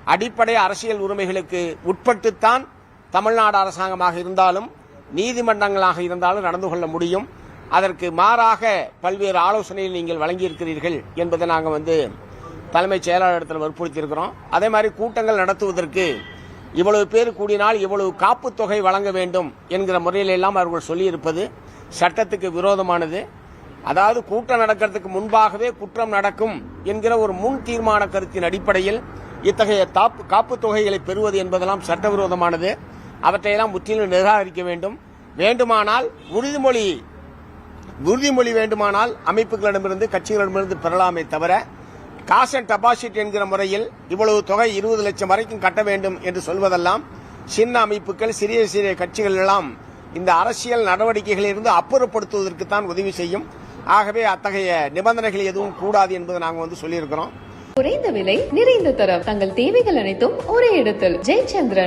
அடிப்படை அரசியல் உரிமைகளுக்கு உட்பட்டுத்தான் தமிழ்நாடு அரசாங்கமாக இருந்தாலும் நீதிமன்றங்களாக இருந்தாலும் நடந்து கொள்ள முடியும். அதற்கு மாறாக பல்வேறு ஆலோசனைகள் நீங்கள் வழங்கியிருக்கிறீர்கள் என்பதை நாங்கள் தலைமைச் செயலாளரிடத்தில் வற்புறுத்தியிருக்கிறோம். அதே மாதிரி கூட்டங்கள் நடத்துவதற்கு இவ்வளவு பேர் கூடினால் இவ்வளவு காப்புத் தொகை வழங்க வேண்டும் என்கிற முறையில் எல்லாம் அவர்கள் சொல்லியிருப்பது சட்டத்துக்கு விரோதமானது. அதாவது கூட்டம் நடக்கிறதுக்கு முன்பாகவே குற்றம் நடக்கும் என்கிற ஒரு முன் தீர்மான கருத்தின் அடிப்படையில் இத்தகைய காப்புத் தொகைகளை பெறுவது என்பதெல்லாம் சட்டவிரோதமானது. அவற்றையெல்லாம் முற்றிலும் நிராகரிக்க வேண்டும். வேண்டுமானால் உறுதிமொழி வேண்டுமானால் அமைப்புகளிடமிருந்து கட்சிகளிடமிருந்து பெறலாமே தவிர காசு அண்ட் டெபாசிட் என்கிற முறையில் இவ்வளவு தொகை 20 லட்சம் வரைக்கும் கட்ட வேண்டும் என்று சொல்வதெல்லாம் சின்ன அமைப்புகள் சிறிய சிறிய கட்சிகள் எல்லாம் இந்த அரசியல் நடவடிக்கைகளிலிருந்து அப்புறப்படுத்துவதற்குத்தான் உதவி செய்யும். ஆகவே அத்தகைய நிபந்தனைகள் எதுவும் கூடாது என்பதை நாங்கள் சொல்லியிருக்கிறோம். குறைந்த விலை நிறைந்த தரம், தங்கள் தேவைகள் அனைத்தும் ஒரே இடத்தில். ஜெயச்சந்திரன்.